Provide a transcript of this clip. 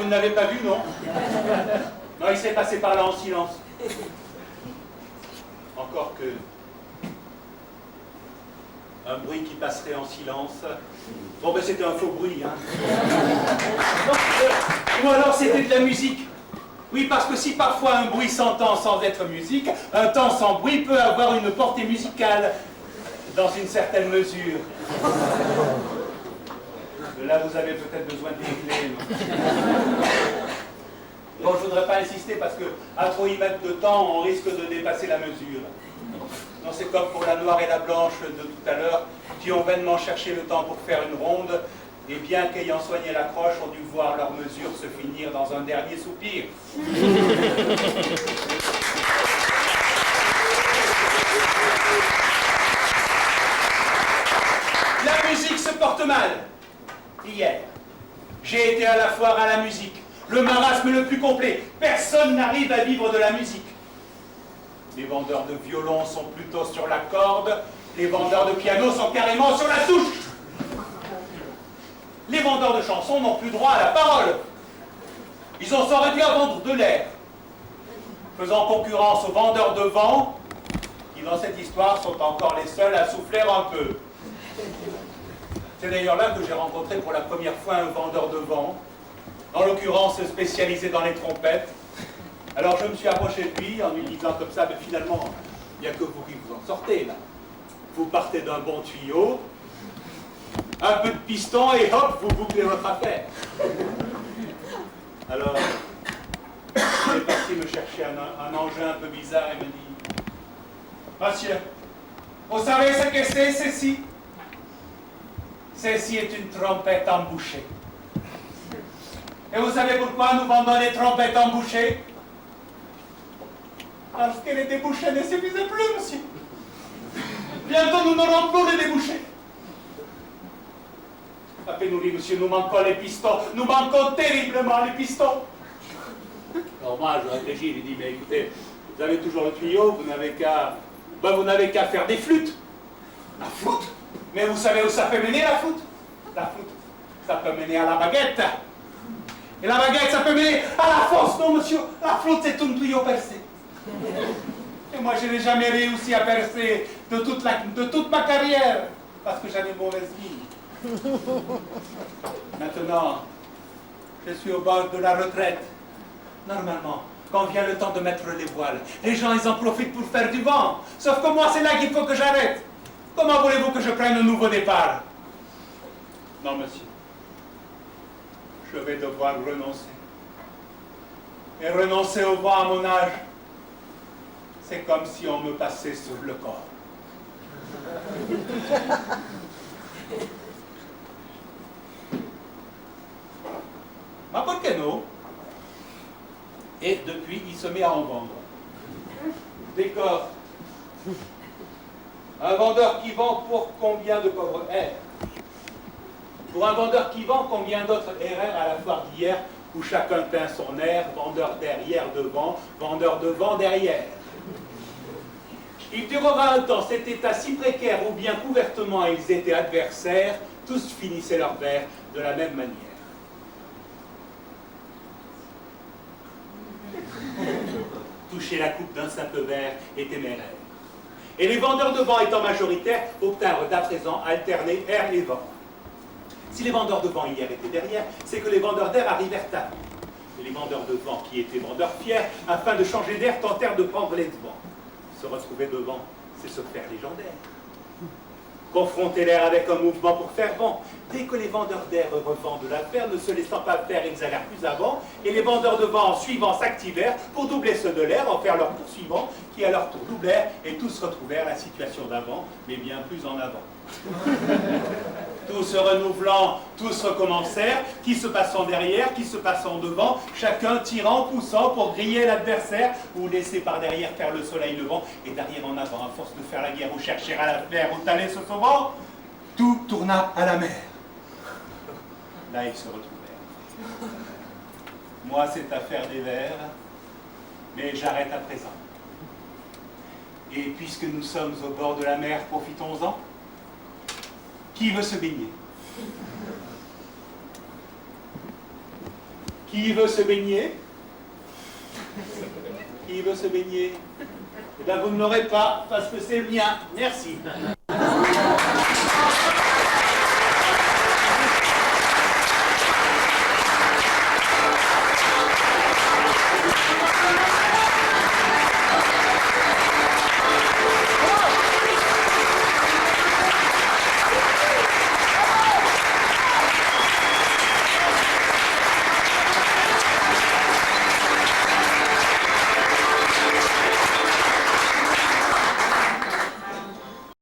ne l'avez pas vu, non? Non, il s'est passé par là en silence. Encore que... un bruit qui passerait en silence. Bon, ben c'était un faux bruit, hein. Ou alors c'était de la musique. Oui, parce que si parfois un bruit s'entend sans être musique, un temps sans bruit peut avoir une portée musicale, dans une certaine mesure. Là, vous avez peut-être besoin de clés. Bon, je ne voudrais pas insister parce que à trop y mettre de temps, on risque de dépasser la mesure. Non, c'est comme pour la noire et la blanche de tout à l'heure, qui ont vainement cherché le temps pour faire une ronde, et bien qu'ayant soigné la croche, ont dû voir leur mesure se finir dans un dernier soupir. La musique se porte mal. Hier, j'ai été à la foire à la musique, le marasme le plus complet. Personne n'arrive à vivre de la musique. Les vendeurs de violons sont plutôt sur la corde, les vendeurs de piano sont carrément sur la touche. Les vendeurs de chansons n'ont plus droit à la parole. Ils en sont réduits à vendre de l'air, faisant concurrence aux vendeurs de vent, qui dans cette histoire sont encore les seuls à souffler un peu. C'est d'ailleurs là que j'ai rencontré pour la première fois un vendeur de vent, en l'occurrence spécialisé dans les trompettes. Alors je me suis approché de lui en lui disant comme ça, mais finalement, il n'y a que vous qui vous en sortez là. Vous partez d'un bon tuyau, un peu de piston et hop, vous bouclez votre affaire. Alors, il est parti me chercher un engin un peu bizarre et me dit, monsieur, vous savez ce que c'est ceci? Ceci est une trompette embouchée. Et vous savez pourquoi nous vendons des trompettes embouchées? Parce que les débouchés ne suffisaient plus, monsieur. Bientôt nous n'aurons plus les débouchés. À pénurie, monsieur, nous manquons les pistons. Nous manquons terriblement les pistons. Alors moi, je réfléchis, je dis, mais écoutez, vous avez toujours le tuyau, vous n'avez qu'à faire des flûtes. La flûte? Mais vous savez où ça peut mener, la flûte? La flûte, ça peut mener à la baguette. Et la baguette, ça peut mener à la fosse. Non, monsieur, la flûte, c'est un tuyau percé. Et moi, je n'ai jamais réussi à percer de toute ma carrière, parce que j'avais mauvaise mine. Maintenant, je suis au bord de la retraite. Normalement, quand vient le temps de mettre les voiles, les gens, ils en profitent pour faire du vent. Sauf que moi, c'est là qu'il faut que j'arrête. Comment voulez-vous que je prenne un nouveau départ? Non, monsieur. Je vais devoir renoncer. Et renoncer au vent à mon âge, c'est comme si on me passait sur le corps. Ma Porcano. Et depuis, il se met à en vendre. Décor. Un vendeur qui vend pour combien de pauvres airs? Pour un vendeur qui vend, combien d'autres erreurs à la foire d'hier, où chacun peint son air, vendeur derrière devant, vendeur devant derrière. Il durera un temps cet état si précaire où bien couvertement ils étaient adversaires, tous finissaient leur verre de la même manière. Toucher la coupe d'un simple verre est téméraire. Et les vendeurs de vent étant majoritaires, obtinrent d'à présent à alterner air et vent. Si les vendeurs de vent hier étaient derrière, c'est que les vendeurs d'air arrivèrent avant. Et les vendeurs de vent, qui étaient vendeurs fiers, afin de changer d'air, tentèrent de prendre les devants. Se retrouver devant, c'est se faire légendaire. Confronter l'air avec un mouvement pour faire vent. Dès que les vendeurs d'air revendent l'affaire, ne se laissant pas faire, ils allèrent plus avant, et les vendeurs de vent, en suivant, s'activèrent pour doubler ceux de l'air, en faire leur poursuivant, qui à leur tour doublèrent, et tous retrouvèrent la situation d'avant, mais bien plus en avant. Tous se renouvelant, tous recommencèrent, qui se passant derrière, qui se passant devant, chacun tirant, poussant pour griller l'adversaire, ou laisser par derrière faire le soleil levant, et d'arrière en avant, à force de faire la guerre ou chercher à la faire, ou d'aller se sauvant, tout tourna à la mer. Là, ils se retrouvèrent. Moi, c'est affaire des vers, mais j'arrête à présent. Et puisque nous sommes au bord de la mer, profitons-en. Qui veut se baigner? Qui veut se baigner? Qui veut se baigner? Eh bien, vous ne l'aurez pas, parce que c'est le mien. Merci.